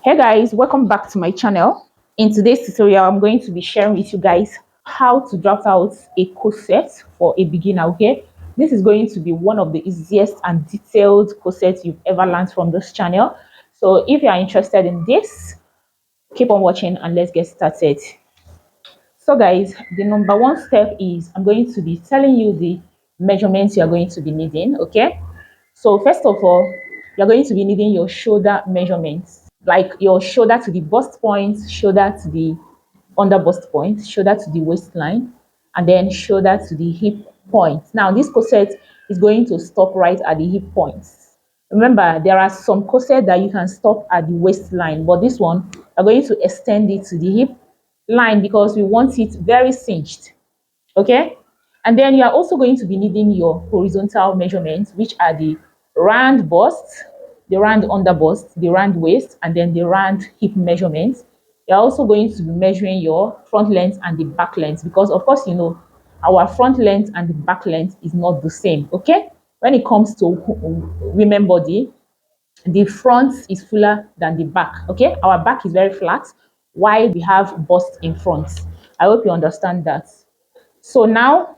Hey guys, welcome back to my channel. In today's tutorial, I'm going to be sharing with you guys how to draft out a corset for a beginner, okay? This is going to be one of the easiest and detailed corsets you've ever learned from this channel. So if you are interested in this, keep on watching and let's get started. So guys, the number one step is I'm going to be telling you the measurements you are going to be needing, okay? So first of all, you're going to be needing your shoulder measurements, like your shoulder to the bust point, shoulder to the under bust point, shoulder to the waistline, and then shoulder to the hip point. Now, this corset is going to stop right at the hip points. Remember, there are some corset that you can stop at the waistline, but this one, we're going to extend it to the hip line because we want it very cinched. Okay, and then you are also going to be needing your horizontal measurements, which are the round bust, the round under bust, the round waist, and then the round hip measurements. You're also going to be measuring your front length and the back length because, of course, you know our front length and the back length is not the same. Okay, when it comes to women body, the front is fuller than the back. Okay, our back is very flat while we have bust in front. I hope you understand that. So now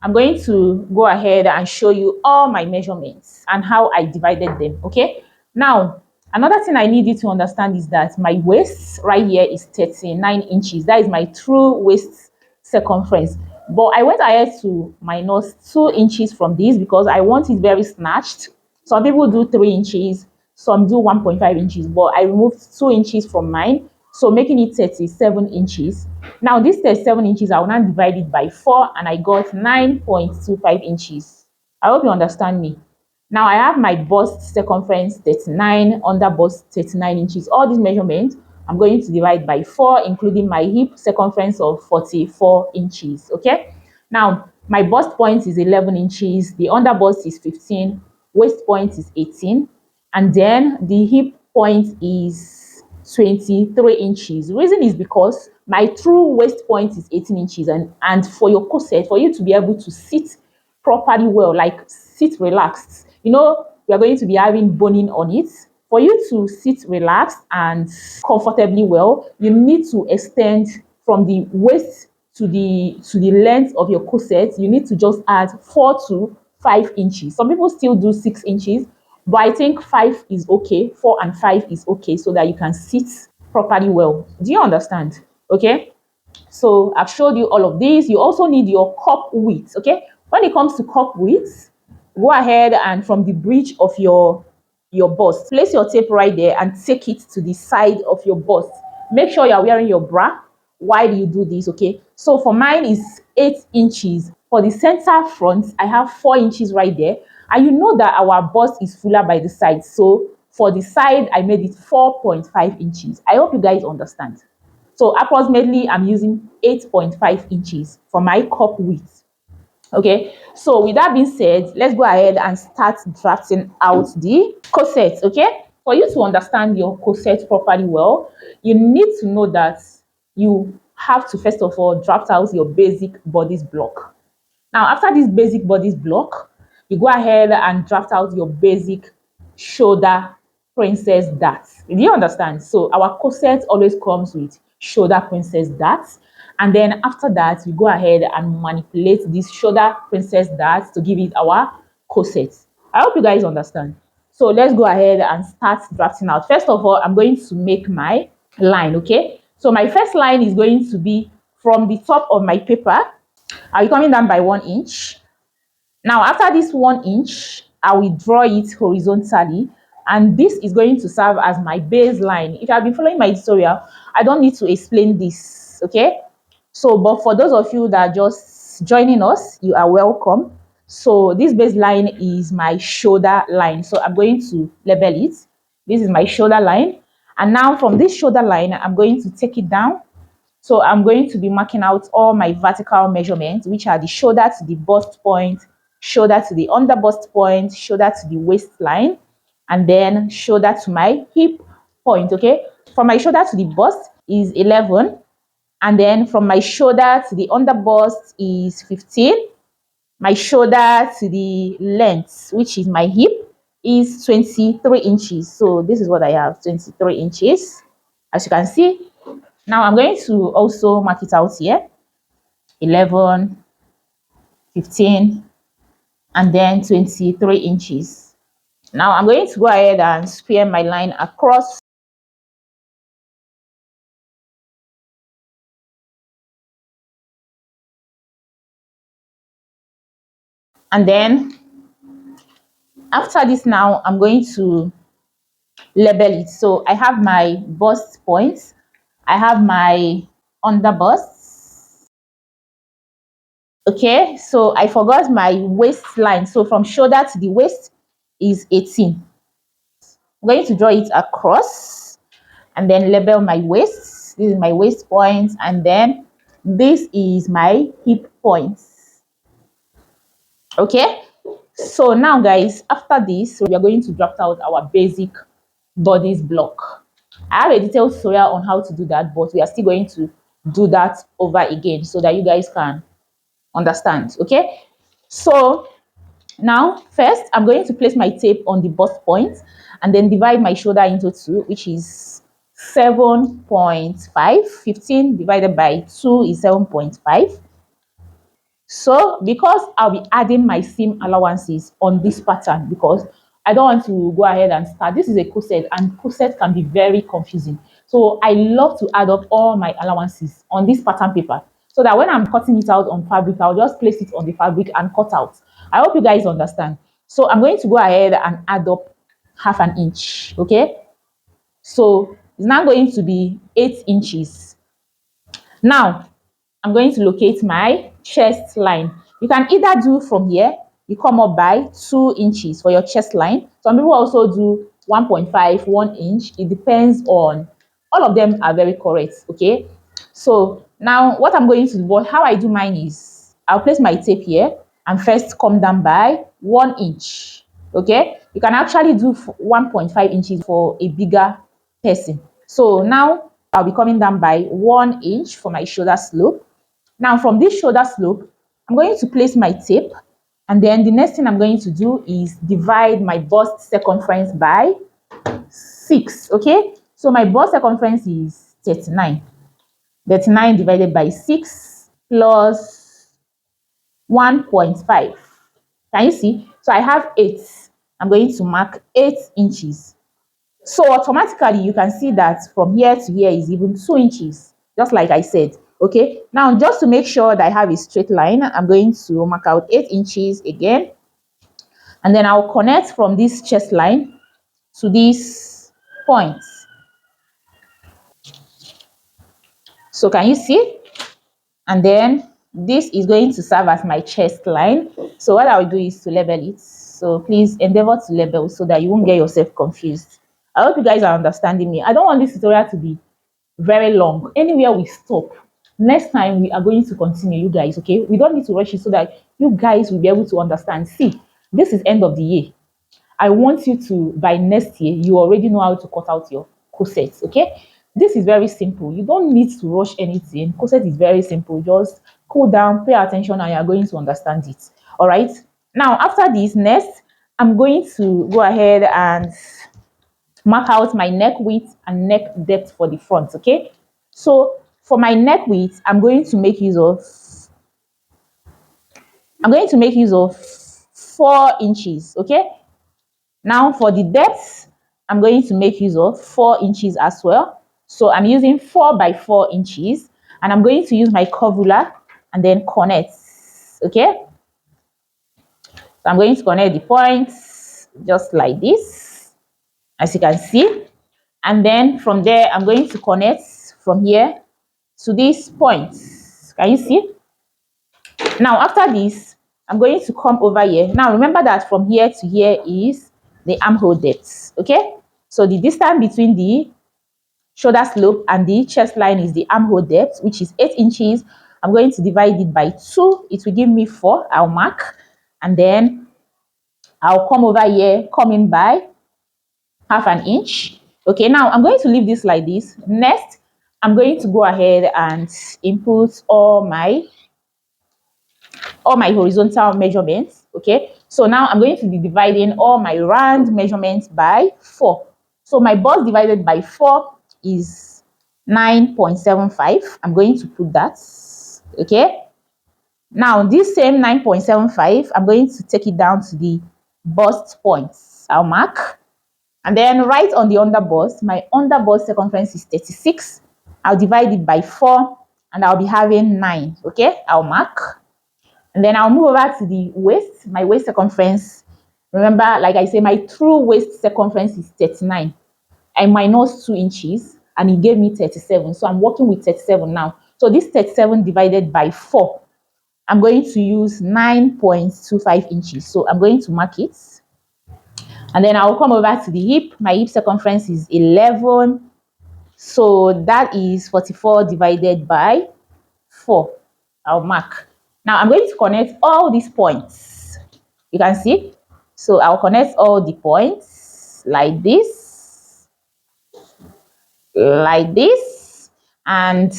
I'm going to go ahead and show you all my measurements and how I divided them. Okay. Now, another thing I need you to understand is that my waist right here is 39 inches. That is my true waist circumference. But I went ahead to minus 2 inches from this because I want it very snatched. Some people do 3 inches, some do 1.5 inches, but I removed 2 inches from mine, so making it 37 inches. Now, this 37 inches, I will now divide it by 4, and I got 9.25 inches. I hope you understand me. Now, I have my bust circumference 39, under bust 39 inches. All these measurements, I'm going to divide by 4, including my hip circumference of 44 inches. Okay. Now, my bust point is 11 inches, the under bust is 15, waist point is 18, and then the hip point is 23 inches. The reason is because my true waist point is 18 inches, and for your corset, for you to be able to sit properly well, like sit relaxed, you know, we are going to be having boning on it. For you to sit relaxed and comfortably well, you need to extend from the waist to the length of your corset. You need to just add 4 to 5 inches. Some people still do 6 inches, but I think 5 is okay. 4 and 5 is okay so that you can sit properly well. Do you understand? Okay. So I've showed you all of these. You also need your cup width. Okay. When it comes to cup width, go ahead and from the bridge of your bust, place your tape right there and take it to the side of your bust. Make sure you're wearing your bra while you do this. Okay. So for mine is 8 inches. For the center front, I have 4 inches right there. And you know that our bust is fuller by the side. So for the side, I made it 4.5 inches. I hope you guys understand. So approximately, I'm using 8.5 inches for my cup width. Okay, so with that being said, let's go ahead and start drafting out the corset. Okay, for you to understand your corset properly well, you need to know that you have to first of all draft out your basic bodice block. Now, after this basic bodice block, you go ahead and draft out your basic shoulder princess darts. Do you understand? So our corset always comes with shoulder princess darts. And then after that, we go ahead and manipulate this shoulder princess darts to give it our corset. I hope you guys understand. So let's go ahead and start drafting out. First of all, I'm going to make my line, okay? So my first line is going to be from the top of my paper. I'll be coming down by 1 inch. Now, after this 1 inch, I will draw it horizontally, and this is going to serve as my baseline. If you have been following my tutorial, I don't need to explain this, okay? So, but for those of you that are just joining us, you are welcome. So this baseline is my shoulder line. So I'm going to label it. This is my shoulder line. And now from this shoulder line, I'm going to take it down. So I'm going to be marking out all my vertical measurements, which are the shoulder to the bust point, shoulder to the under bust point, shoulder to the waistline, and then shoulder to my hip point, okay? From my shoulder to the bust is 11, and then from my shoulder to the under bust is 15. My shoulder to the length, which is my hip, is 23 inches. So this is what I have, 23 inches, as you can see. Now I'm going to also mark it out here, 11, 15, and then 23 inches. Now I'm going to go ahead and square my line across. And then after this, now I'm going to label it. So I have my bust points, I have my under bust. Okay, so I forgot my waistline. So from shoulder to the waist is 18. I'm going to draw it across and then label my waist. This is my waist point, and then this is my hip points. Okay, so now guys, after this, we are going to draft out our basic bodice block. I have a detailed tutorial on how to do that, but we are still going to do that over again so that you guys can understand. Okay, so now first I'm going to place my tape on the bust point and then divide my shoulder into two, which is 7.5. 15 divided by 2 is 7.5. So because I'll be adding my seam allowances on this pattern, because I don't want to go ahead and start. This is a corset, and corset can be very confusing. So I love to add up all my allowances on this pattern paper, so that when I'm cutting it out on fabric, I'll just place it on the fabric and cut out. I hope you guys understand. So I'm going to go ahead and add up half an inch. Okay, so it's now going to be 8 inches. Now I'm going to locate my chest line. You can either do from here, you come up by 2 inches for your chest line. Some people also do 1.5, 1 inch. It depends on, all of them are very correct. Okay, so now what I'm going to do, but how I do mine is I'll place my tape here and first come down by 1 inch. Okay, you can actually do 1.5 inches for a bigger person. So now I'll be coming down by 1 inch for my shoulder slope. Now from this shoulder slope, I'm going to place my tape, and then the next thing I'm going to do is divide my bust circumference by 6. Okay, so my bust circumference is 39. 39 divided by 6 plus 1.5. Can you see? So I have 8. I'm going to mark 8 inches. So automatically you can see that from here to here is even 2 inches, just like I said. Okay, now just to make sure that I have a straight line, I'm going to mark out 8 inches again, and then I'll connect from this chest line to this point. So can you see? And then this is going to serve as my chest line. So what I'll do is to label it. So please endeavor to label so that you won't get yourself confused. I hope you guys are understanding me. I don't want this tutorial to be very long. Anywhere we stop, next time we are going to continue, you guys. Okay, we don't need to rush it so that you guys will be able to understand. See, this is end of the year. I want you to, by next year, you already know how to cut out your corsets. Okay, this is very simple. You don't need to rush anything. Corset is very simple. Just cool down, pay attention, and you are going to understand it. All right, now after this, next I'm going to go ahead and mark out my neck width and neck depth for the front. Okay, so for my neck width, I'm going to make use of 4 inches. Okay, now for the depth, I'm going to make use of 4 inches as well. So I'm using 4 by 4 inches, and I'm going to use my curve ruler and then connect. Okay, so I'm going to connect the points just like this, as you can see. And then from there, I'm going to connect from here to this point. Can you see? Now, after this, I'm going to come over here. Now, remember that from here to here is the armhole depth. Okay? So the distance between the shoulder slope and the chest line is the armhole depth, which is 8 inches. I'm going to divide it by 2. It will give me 4. I'll mark. And then I'll come over here, come in by half an inch. Okay, now I'm going to leave this like this. Next, I'm going to go ahead and input all my horizontal measurements. Okay, so now I'm going to be dividing all my round measurements by 4. So my bust divided by 4 is 9.75. I'm going to put that. Okay, now this same 9.75, I'm going to take it down to the bust points. I'll mark. And then right on the underbust, my underbust circumference is 36. I'll divide it by 4 and I'll be having 9. Okay, I'll mark. And then I'll move over to the waist. My waist circumference, remember, like I say, my true waist circumference is 39. I minus 2 inches and it gave me 37. So I'm working with 37 now. So this 37 divided by 4, I'm going to use 9.25 inches. So I'm going to mark it. And then I'll come over to the hip. My hip circumference is 11. So that is 44 divided by 4. I'll mark. Now I'm going to connect all these points. You can see. So I'll connect all the points like this, and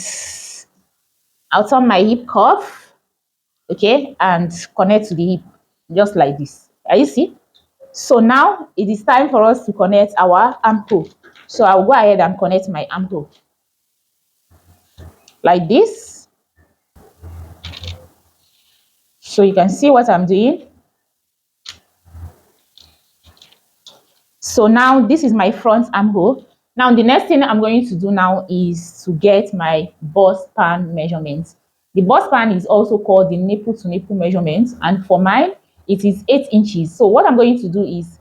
I'll turn my hip cuff, okay, and connect to the hip just like this. Are you see? So now it is time for us to connect our armhole. So I'll go ahead and connect my armhole like this. So you can see what I'm doing. So now this is my front armhole. Now the next thing I'm going to do now is to get my bust span measurements. The bust span is also called the nipple to nipple measurement, and for mine it is 8 inches. So what I'm going to do is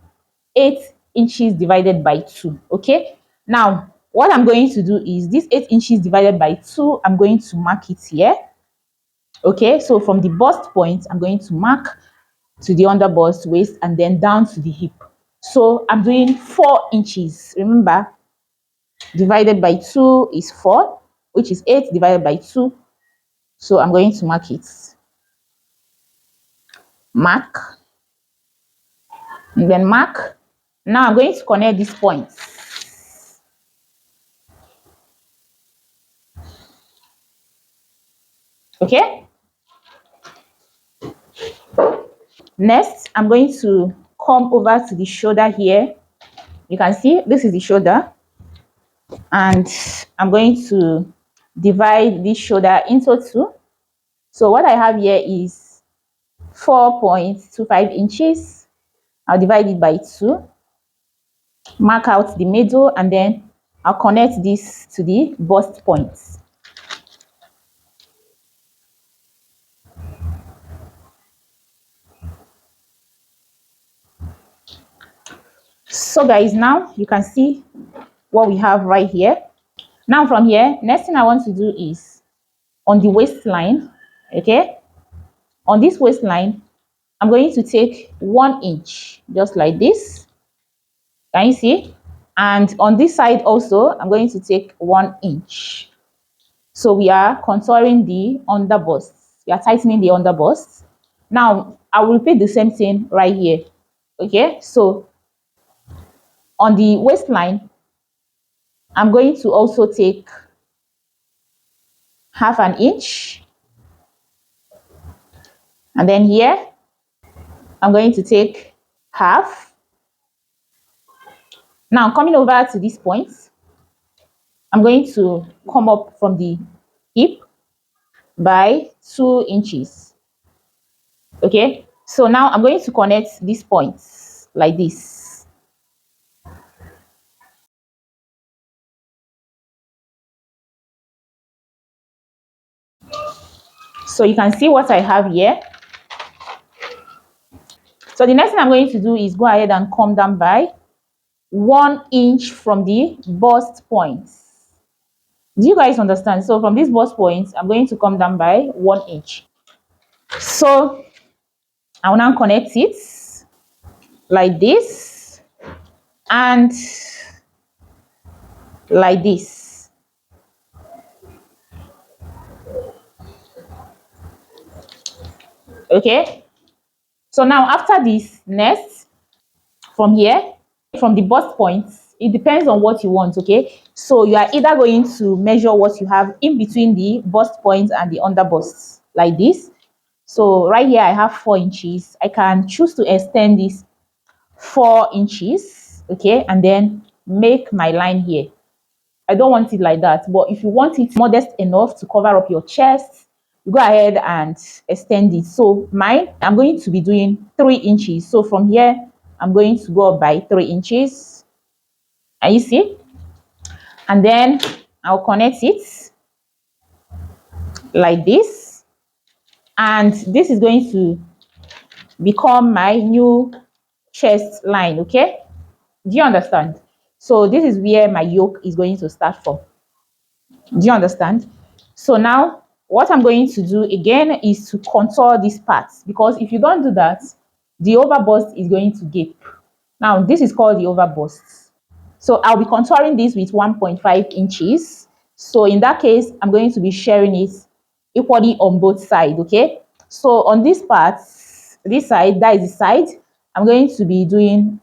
8 inches divided by 2. Okay, now what I'm going to do is this 8 inches divided by 2, I'm going to mark it here. Okay, so from the bust point, I'm going to mark to the under bust, waist, and then down to the hip. So I'm doing 4 inches. Remember, divided by 2 is 4, which is 8 divided by 2. So I'm going to mark it. Mark. And then mark. Now I'm going to connect these points. Okay. Next, I'm going to come over to the shoulder here. You can see this is the shoulder. And I'm going to divide this shoulder into 2. So what I have here is 4.25 inches. I'll divide it by 2. Mark out the middle and then I'll connect this to the bust points. So guys, now you can see what we have right here. Now from here, next thing I want to do is on the waistline, okay? On this waistline, I'm going to take 1 inch, just like this. Can you see? And on this side also, I'm going to take 1 inch. So we are contouring the underbust. We are tightening the underbust. Now, I will repeat the same thing right here. Okay, so on the waistline, I'm going to also take half an inch. And then here, I'm going to take half. Now, coming over to this point, I'm going to come up from the hip by 2 inches. Okay, so now I'm going to connect these points like this. So you can see what I have here. So the next thing I'm going to do is go ahead and come down by 1 inch from the bust points. Do you guys understand? So from this bust point, I'm going to come down by 1 inch. So I will now connect it like this and like this. Okay. So now after this, next from here, from the bust points, it depends on what you want. Okay. So you are either going to measure what you have in between the bust points and the under bust like this, So right here I have 4 inches. I can choose to extend this 4 inches, okay, and then make my line here. I don't want it like that, but if you want it modest enough to cover up your chest, you go ahead and extend it. So mine, I'm going to be doing 3 inches. So from here, I'm going to go up by 3 inches. And you see? And then I'll connect it like this. And this is going to become my new chest line, okay? Do you understand? So this is where my yoke is going to start from. Do you understand? So now what I'm going to do again is to contour this part, because if you don't do that, the overbust is going to gape. Now this is called the overbust. So I'll be contouring this with 1.5 inches. So in that case, I'm going to be sharing it equally on both sides, okay? So on this part, this side, that is the side, I'm going to be doing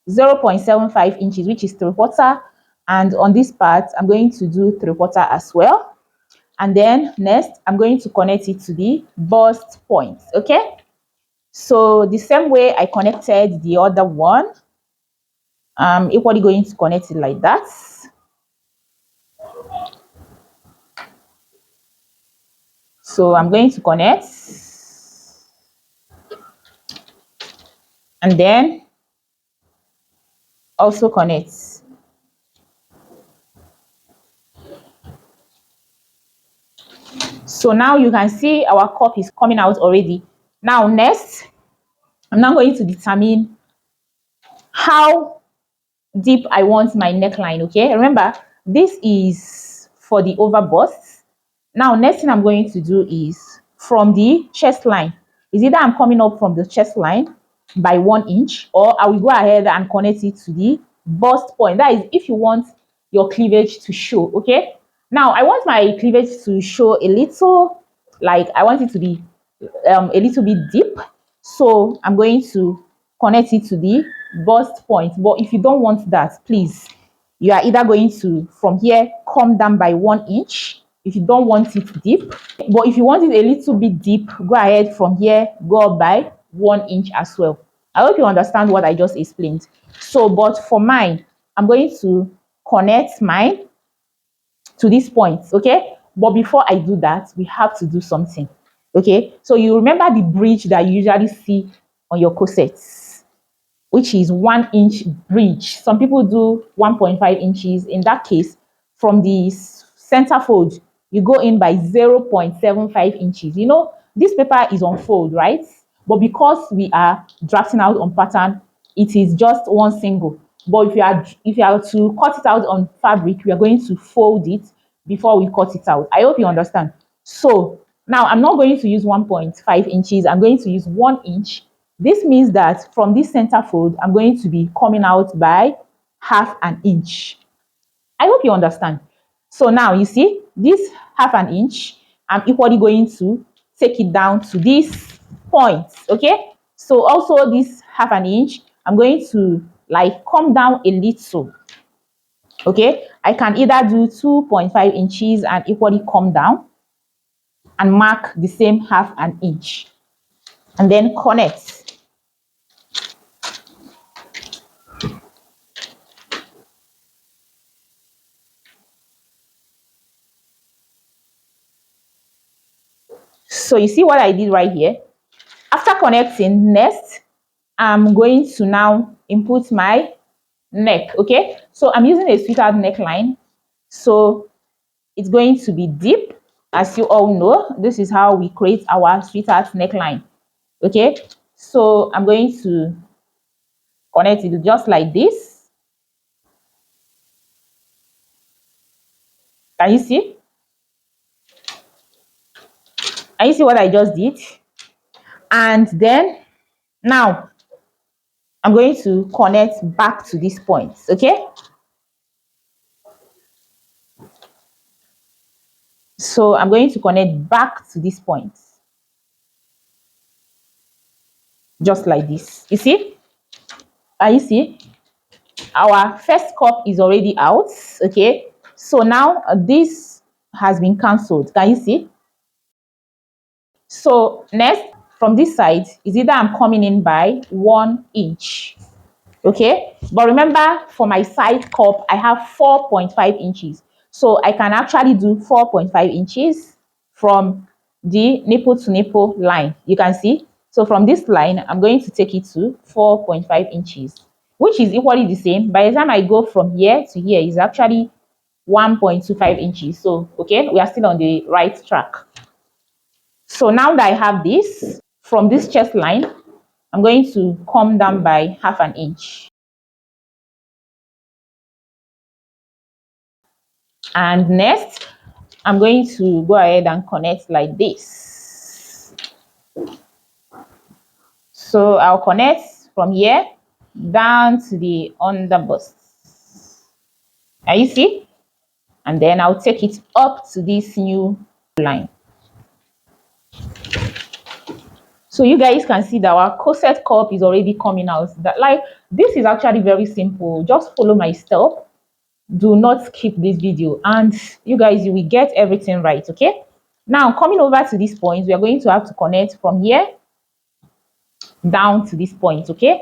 0.75 inches, which is 3/4. And on this part, I'm going to do 3/4 as well. And then next, I'm going to connect it to the bust point, okay? So the same way I connected the other one, I'm equally going to connect it like that. So I'm going to connect and then also connect. So now you can see our cup is coming out already. Now next, I'm now going to determine how deep I want my neckline, okay? Remember, this is for the overbust. Now, next thing I'm going to do is from the chest line. Is either I'm coming up from the chest line by 1 inch, or I will go ahead and connect it to the bust point. That is if you want your cleavage to show, okay? Now, I want my cleavage to show a little, like I want it to be a little bit deep. So I'm going to connect it to the bust point. But if you don't want that, please, you are either going to from here come down by 1 inch if you don't want it deep. But if you want it a little bit deep, go ahead from here, go up by 1 inch as well. I hope you understand what I just explained. So, but for mine, I'm going to connect mine to this point, okay? But before I do that, we have to do something, okay? So you remember the bridge that you usually see on your corsets, which is 1 inch bridge. Some people do 1.5 inches. In that case, from the center fold, you go in by 0.75 inches. You know, this paper is on fold, right? But because we are drafting out on pattern, it is just one single. But if you are to cut it out on fabric, we are going to fold it before we cut it out. I hope you understand. So now I'm not going to use 1.5 inches. I'm going to use 1 inch. This means that from this center fold, I'm going to be coming out by half an inch. I hope you understand. So now you see this half an inch, I'm equally going to take it down to this point, okay? So also this half an inch, I'm going to like come down a little, okay? I can either do 2.5 inches and equally come down and mark the same half an inch and then connect. So you see what I did right here? After connecting, next, I'm going to now input my neck, okay? So I'm using a sweetheart neckline. So it's going to be deep. As you all know, this is how we create our sweetheart neckline, okay? So I'm going to connect it just like this. Can you see? Can you see what I just did? And then now I'm going to connect back to this point, okay? So I'm going to connect back to this point, just like this. You see? You see? Our first cup is already out, okay? So now this has been cancelled. Can you see? So next, from this side is either I'm coming in by 1 inch. Okay, but remember, for my side cup I have 4.5 inches, so I can actually do 4.5 inches from the nipple to nipple line. You can see, so from this line I'm going to take it to 4.5 inches, which is equally the same. By the time I go from here to here is actually 1.25 inches. So okay, we are still on the right track. So now that I have this, from this chest line I'm going to come down by half an inch. And next, I'm going to go ahead and connect like this. So I'll connect from here down to the underbust. Are you see? And then I'll take it up to this new line. So you guys can see that our corset cup is already coming out. That, like, this is actually very simple. Just follow my step. Do not skip this video, and you guys, you will get everything right. Okay, now coming over to this point, we are going to have to connect from here down to this point. Okay,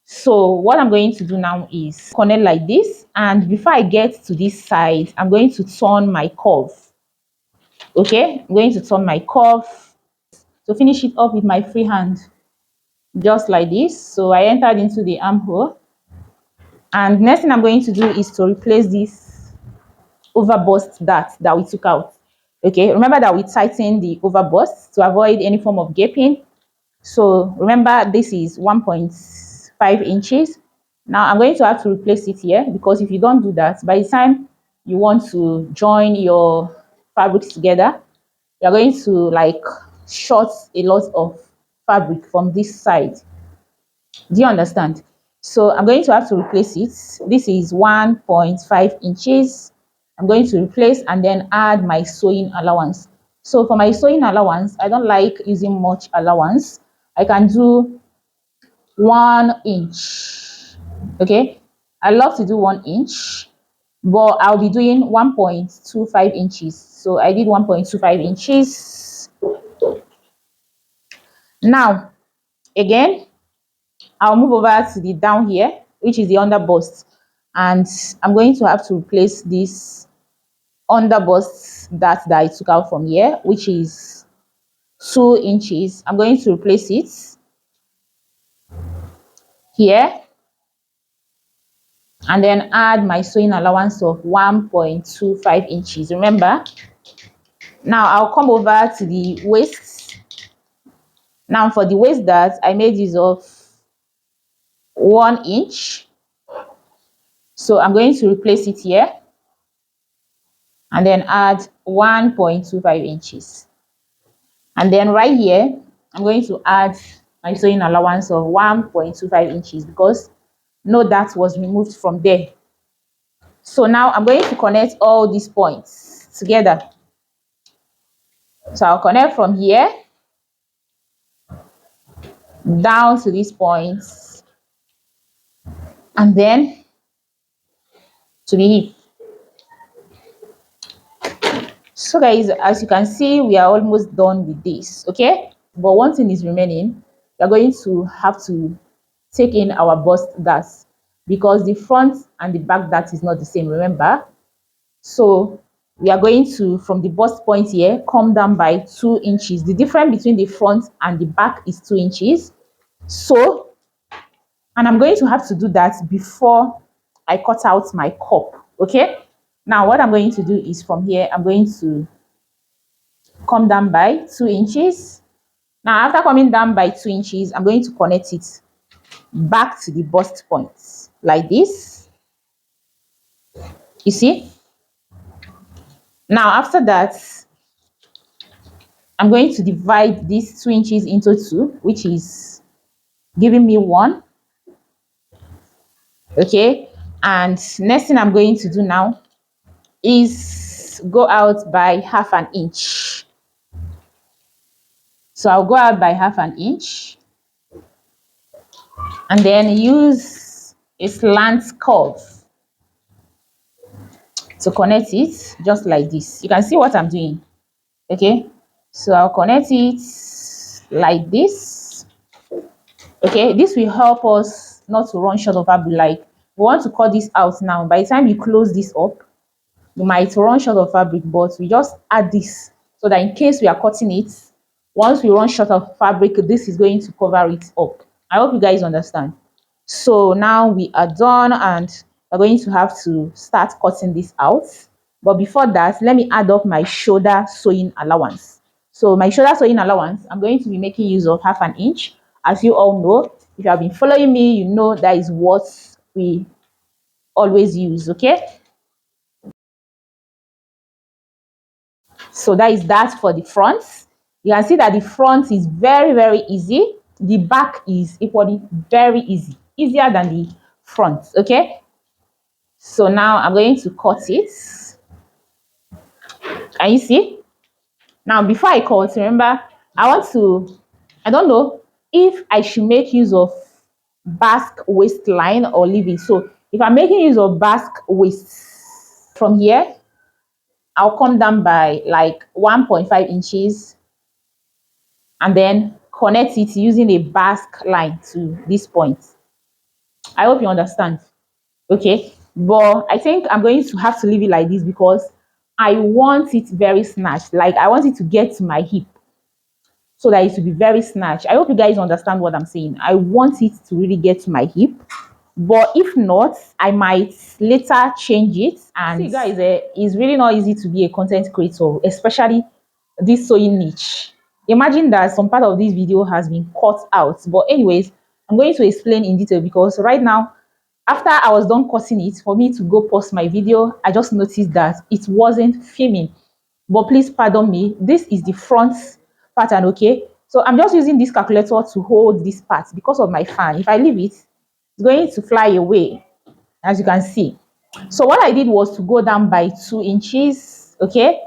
so what I'm going to do now is connect like this, and before I get to this side I'm going to turn my curve. Okay, I'm going to turn my curve to finish it up with my free hand, just like this. So I entered into the armhole, and next thing I'm going to do is to replace this overbust that we took out. Okay, remember that we tightened the overbust to avoid any form of gaping. So remember, this is 1.5 inches. Now I'm going to have to replace it here, because if you don't do that, by the time you want to join your fabrics together, you're going to like short a lot of fabric from this side. Do you understand? So I'm going to have to replace it. This is 1.5 inches. I'm going to replace and then add my sewing allowance. So for my sewing allowance, I don't like using much allowance. I can do 1 inch. Okay, I love to do 1 inch, but I'll be doing 1.25 inches. So I did 1.25 inches. Now again, I'll move over to the down here, which is the underbust, and I'm going to have to replace this underbust that I took out from here, which is 2 inches. I'm going to replace it here, and then add my sewing allowance of 1.25 inches. Remember, now I'll come over to the waist. Now for the waist that I made use of 1 inch, so I'm going to replace it here and then add 1.25 inches. And then right here, I'm going to add my sewing allowance of 1.25 inches, because no dart was removed from there. So now I'm going to connect all these points together. So I'll connect from here down to these points, and then to the hip. So guys, as you can see, we are almost done with this. Okay, but one thing is remaining. We're going to have to take in our bust dart, because the front and the back dart is not the same, remember. So we are going to, from the bust point here, come down by 2 inches. The difference between the front and the back is 2 inches. So, and I'm going to have to do that before I cut out my cup. Okay, now what I'm going to do is from here I'm going to come down by 2 inches. Now after coming down by 2 inches, I'm going to connect it back to the bust point like this. You see? Now after that, I'm going to divide these 2 inches into 2, which is giving me 1. Okay, and next thing I'm going to do now is go out by half an inch. So I'll go out by half an inch and then use a slant curve to connect it, just like this. You can see what I'm doing. Okay, So I'll connect it like this. Okay, this will help us not to run short of fabric. Like, we want to cut this out now. By the time you close this up, you might run short of fabric, but we just add this so that in case we are cutting it, once we run short of fabric, this is going to cover it up. I hope you guys understand. So now we are done and we're going to have to start cutting this out. But before that, let me add up my shoulder sewing allowance. So my shoulder sewing allowance, I'm going to be making use of 1/2 inch. As you all know, if you have been following me, you know that is what we always use, okay? So that is that for the front. You can see that the front is very, very easy. The back is equally very easy, easier than the front, okay? So now I'm going to cut it. Can you see? Now, before I cut, remember, I don't know if I should make use of basque waistline or leave it. So if I'm making use of basque waist from here, I'll come down by like 1.5 inches and then connect it using a basque line to this point. I hope you understand. Okay, but I think I'm going to have to leave it like this because I want it very snatched. Like, I want it to get to my hip so that it will be very snatched. I hope you guys understand what I'm saying. I want it to really get to my hip, but if not, I might later change it. And see guys, it's really not easy to be a content creator, especially this sewing niche. Imagine that some part of this video has been cut out, but anyways, I'm going to explain in detail because right now, after I was done cutting it, for me to go post my video, I just noticed that it wasn't filming. But please pardon me, this is the front pattern, okay? So I'm just using this calculator to hold this part because of my fan. If I leave it, it's going to fly away, as you can see. So what I did was to go down by 2 inches, okay?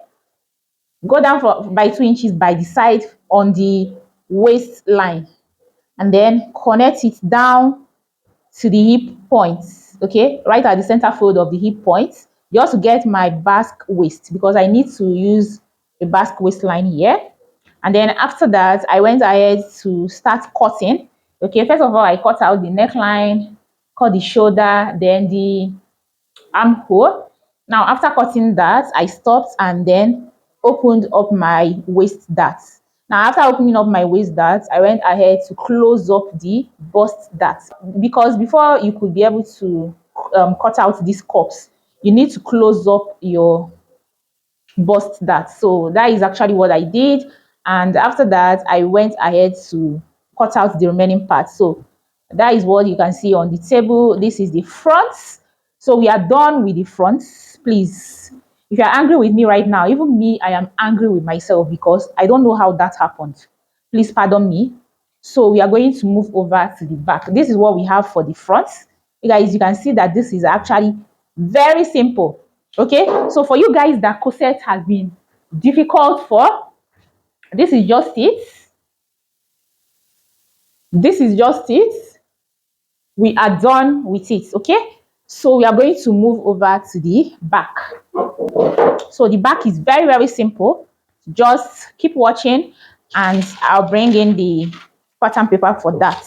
Go down by 2 inches by the side on the waistline, and then connect it down to the hip points, okay, right at the center fold of the hip points, just to get my basque waist because I need to use a basque waistline here. And then after that, I went ahead to start cutting. Okay, first of all, I cut out the neckline, cut the shoulder, then the armhole. Now, after cutting that, I stopped and then opened up my waist dart. Now, after opening up my waist dart, I went ahead to close up the bust dart because before you could be able to cut out these cups, you need to close up your bust that. So that is actually what I did. And after that, I went ahead to cut out the remaining parts. So that is what you can see on the table. This is the front. So we are done with the front. Please, if you're angry with me right now, even me, I am angry with myself because I don't know how that happened. Please pardon me. So we are going to move over to the back. This is what we have for the front. You guys, you can see that this is actually very simple. Okay, so for you guys that corset has been difficult for, this is just it. This is just it. We are done with it. Okay, so we are going to move over to the back. So the back is very, very simple. Just keep watching and I'll bring in the pattern paper for that.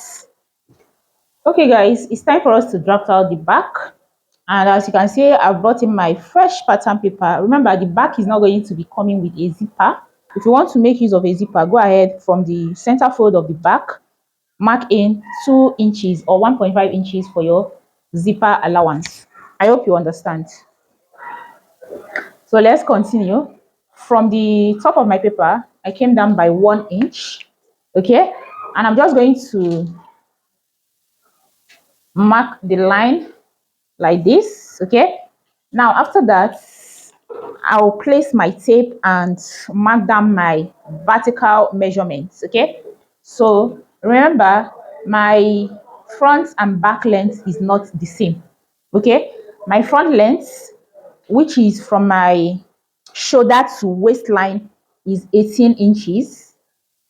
Okay guys, it's time for us to draft out the back. And as you can see, I've brought in my fresh pattern paper. Remember, the back is not going to be coming with a zipper. If you want to make use of a zipper, go ahead from the center fold of the back, mark in 2 inches or 1.5 inches for your zipper allowance. I hope you understand. So let's continue. From the top of my paper, I came down by 1 inch. Okay, and I'm just going to mark the line like this. Okay, now after that, I'll place my tape and mark down my vertical measurements. Okay, so remember, my front and back length is not the same. Okay, my front length, which is from my shoulder to waistline, is 18 inches.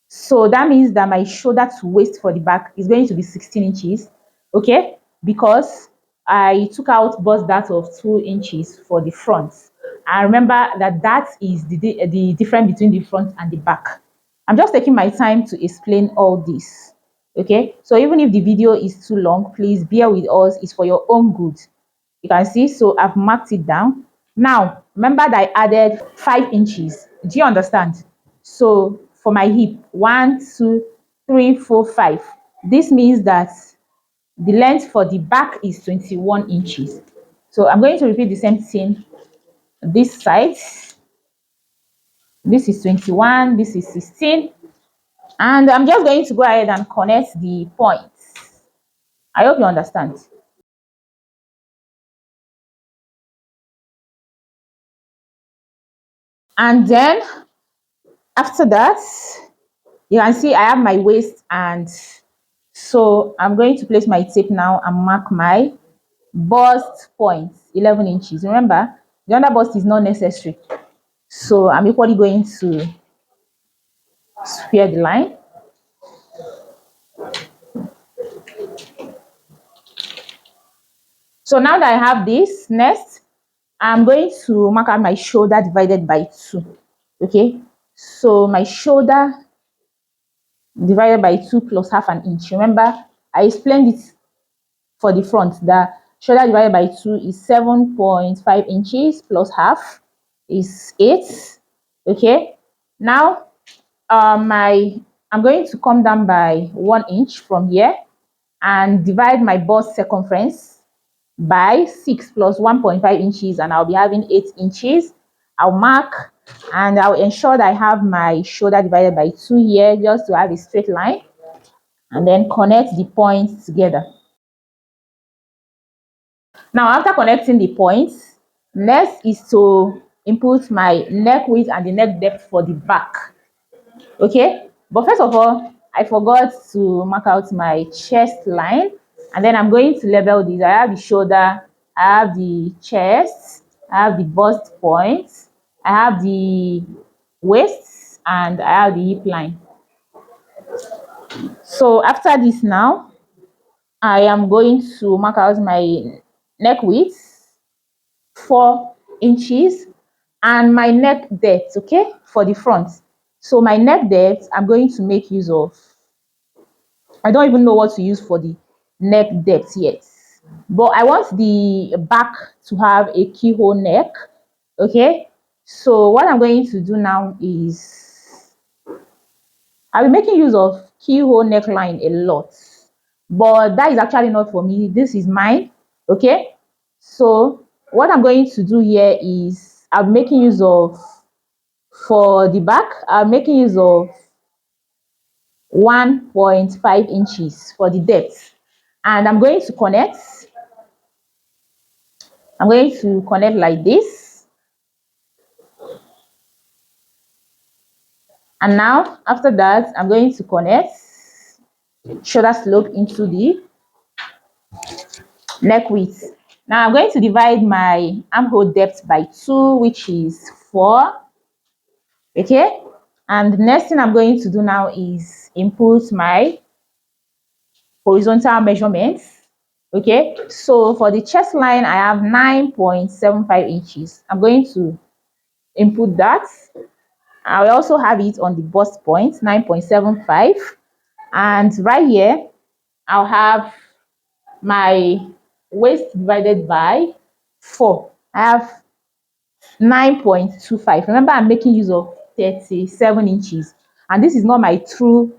So that means that my shoulder to waist for the back is going to be 16 inches. Okay, because I took out bust dart of 2 inches for the front. And remember that that is the difference between the front and the back. I'm just taking my time to explain all this. Okay, so even if the video is too long, please bear with us. It's for your own good. You can see, so I've marked it down. Now remember that I added 5 inches. Do you understand? So for my hip, 1, 2, 3, 4, 5. This means that the length for the back is 21 inches. So I'm going to repeat the same thing this side. This is 21, this is 16. And I'm just going to go ahead and connect the points. I hope you understand. And then after that, you can see I have my waist, and so I'm going to place my tape now and mark my bust point, 11 inches. Remember, the under bust is not necessary. So I'm equally going to square the line. So now that I have this, next, I'm going to mark out my shoulder divided by 2. Okay, so my shoulder divided by 2 plus half an inch. Remember, I explained it for the front. The shoulder divided by 2 is 7.5 inches plus half is 8. Okay, now I'm going to come down by 1 inch from here and divide my bust circumference by 6 plus 1.5 inches, and I'll be having 8 inches. I'll mark and I'll ensure that I have my shoulder divided by 2 here, just to have a straight line, and then connect the points together. Now after connecting the points, next is to input my neck width and the neck depth for the back. Okay, but first of all, I forgot to mark out my chest line, and then I'm going to level this. I have the shoulder, I have the chest, I have the bust points, I have the waist, and I have the hip line. So after this now, I am going to mark out my neck width, 4 inches, and my neck depth, okay, for the front. So my neck depth, I'm going to make use of, I don't even know what to use for the neck depth yet, but I want the back to have a keyhole neck. Okay, so what I'm going to do now is I'll be making use of keyhole neckline a lot, but that is actually not for me. This is mine. Okay, so what I'm going to do here is I'm making use of, for the back, I'm making use of 1.5 inches for the depth, and I'm going to connect like this. And now after that, I'm going to connect shoulder slope into the neck width. Now I'm going to divide my armhole depth by 2, which is 4. Okay, and the next thing I'm going to do now is input my horizontal measurements. Okay, so for the chest line, I have 9.75 inches. I'm going to input that. I will also have it on the bust point, 9.75. And right here, I'll have my waist divided by 4. I have 9.25. Remember, I'm making use of 37 inches. And this is not my true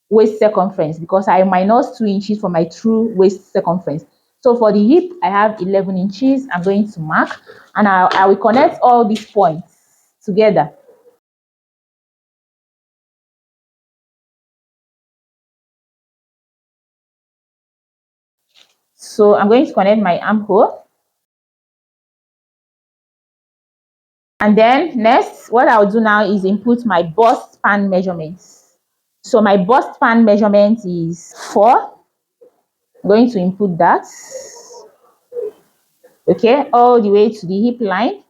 waist circumference, because I minus 2 inches from my true waist circumference. So for the hip, I have 11 inches. I'm going to mark, and I will connect all these points together. So I'm going to connect my armhole. And then next, what I'll do now is input my bust span measurements. So my bust span measurement is 4. I'm going to input that. Okay, all the way to the hip line.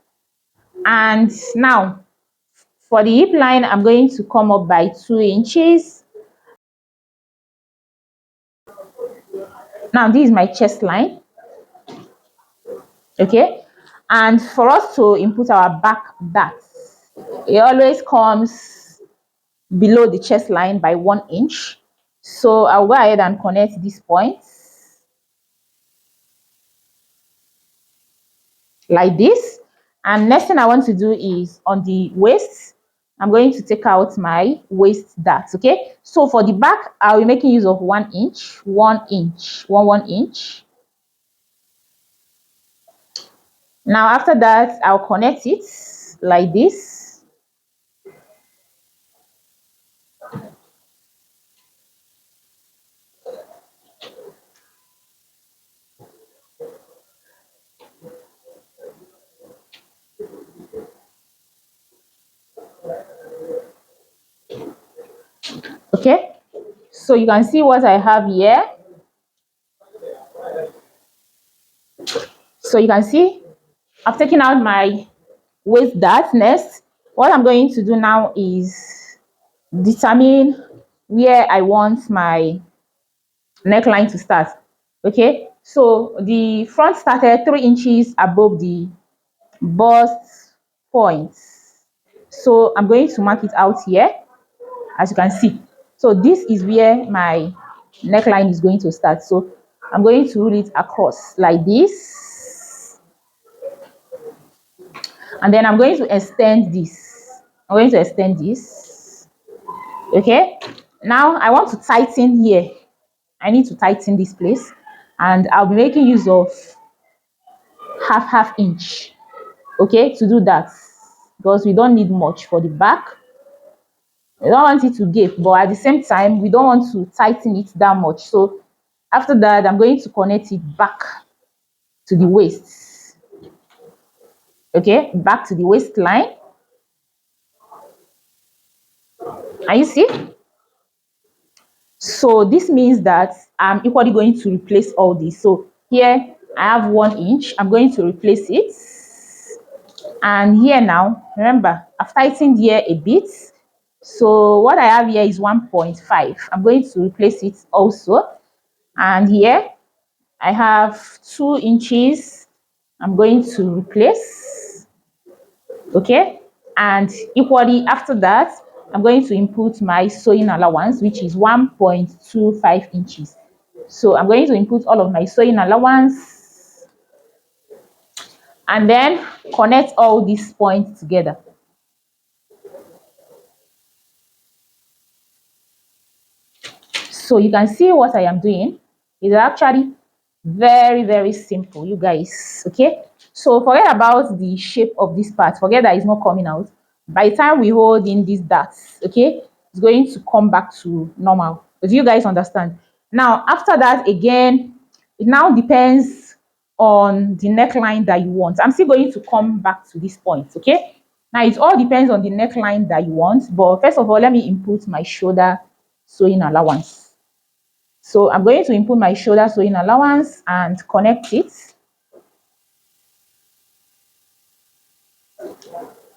And now for the hip line, I'm going to come up by 2 inches. Now this is my chest line. Okay, and for us to input our back dart, it always comes below the chest line by 1 inch. So I'll go ahead and connect these points like this. And next thing I want to do is on the waist, I'm going to take out my waist dart. Okay, so for the back, I'll be making use of 1 inch, 1 inch, 1 inch. Now after that, I'll connect it like this. Okay, so you can see what I have here. So you can see I've taken out my waist dart. Next, what I'm going to do now is determine where I want my neckline to start. Okay, so the front started 3 inches above the bust point. So I'm going to mark it out here, as you can see. So this is where my neckline is going to start. So I'm going to roll it across like this, and then I'm going to extend this. I'm going to extend this. Okay, now I want to tighten here. I need to tighten this place, and I'll be making use of half inch. Okay, to do that, because we don't need much for the back. We don't want it to gape, but at the same time we don't want to tighten it that much. So after that, I'm going to connect it back to the waist. Okay, back to the waistline. And you see, so this means that I'm equally going to replace all this. So here I have 1 inch. I'm going to replace it. And here now, remember, I've tightened here a bit. So what I have here is 1.5. I'm going to replace it also. And here I have 2 inches. I'm going to replace. Okay. And equally after that, I'm going to input my sewing allowance, which is 1.25 inches. So I'm going to input all of my sewing allowance and then connect all these points together. So you can see what I am doing is actually very simple, you guys. Okay, so forget about the shape of this part, forget that it's not coming out. By the time we hold in these darts, okay, it's going to come back to normal. Do you guys understand? Now after that, again, it now depends on the neckline that you want. I'm still going to come back to this point. Okay, now it all depends on the neckline that you want, but first of all, let me input my shoulder sewing allowance. So I'm going to input my shoulder sewing allowance and connect it.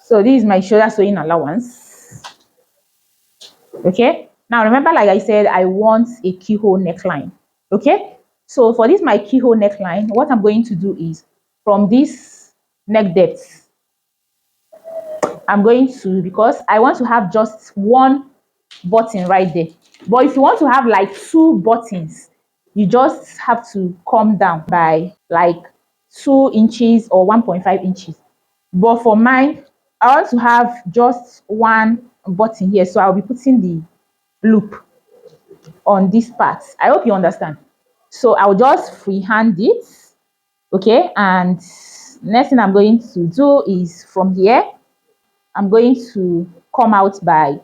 So this is my shoulder sewing allowance. Okay. Now remember, like I said, I want a keyhole neckline. Okay. So for this my keyhole neckline, what I'm going to do is from this neck depth, I'm going to, because I want to have just one button right there. But if you want to have like 2 buttons, you just have to come down by like 2 inches or 1.5 inches. But for mine, I want to have just one button here. So I'll be putting the loop on this part. I hope you understand. So I'll just freehand it. Okay. And next thing I'm going to do is from here, I'm going to come out by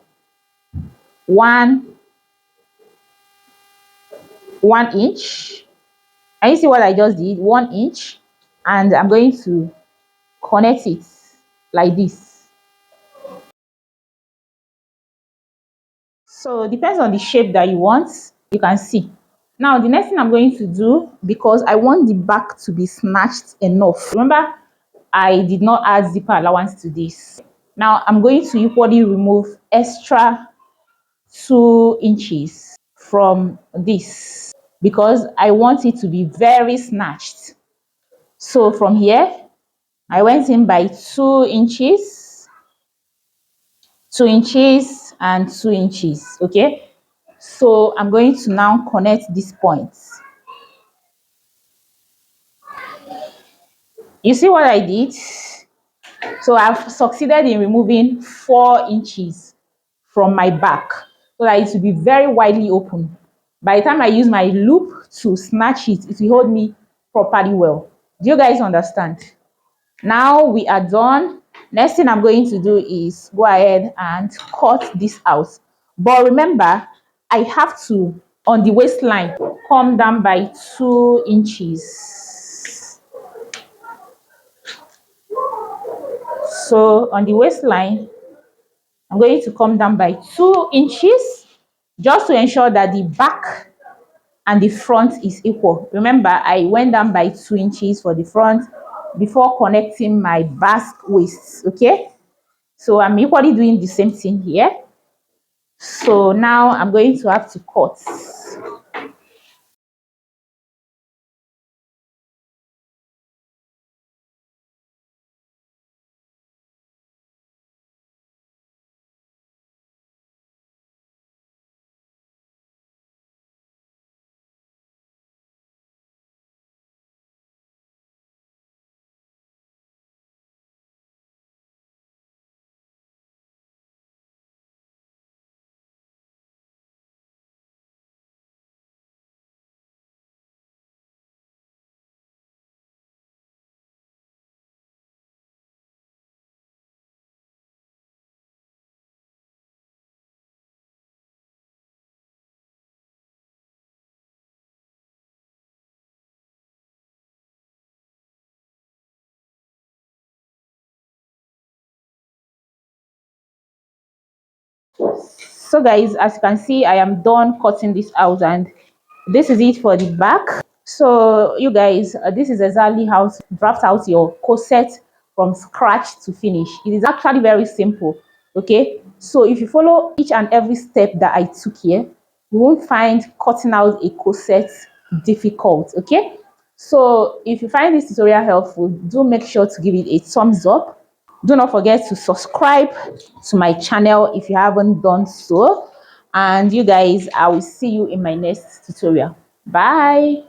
one 1 inch. And you see what I just did? 1 inch. And I'm going to connect it like this. So it depends on the shape that you want. You can see. Now the next thing I'm going to do, because I want the back to be snatched enough. Remember, I did not add zipper allowance to this. Now I'm going to equally remove extra 2 inches from this because I want it to be very snatched. So from here, I went in by 2 inches, 2 inches, and 2 inches. Okay, so I'm going to now connect these points. You see what I did? So I've succeeded in removing 4 inches from my back so that it will be very widely open. By the time I use my loop to snatch it, it will hold me properly well. Do you guys understand? Now we are done. Next thing I'm going to do is go ahead and cut this out. But remember, I have to, on the waistline, come down by 2 inches. So on the waistline, I'm going to come down by 2 inches just to ensure that the back and the front is equal. Remember, I went down by 2 inches for the front before connecting my basque waist. Okay, so I'm equally doing the same thing here. So now I'm going to have to cut. So guys, as you can see, I am done cutting this out, and this is it for the back. So you guys, this is exactly how to draft out your corset from scratch to finish. It is actually very simple. Okay, so if you follow each and every step that I took here, you won't find cutting out a corset difficult. Okay, so if you find this tutorial helpful, do make sure to give it a thumbs up. Do not forget to subscribe to my channel if you haven't done so. And you guys, I will see you in my next tutorial. Bye.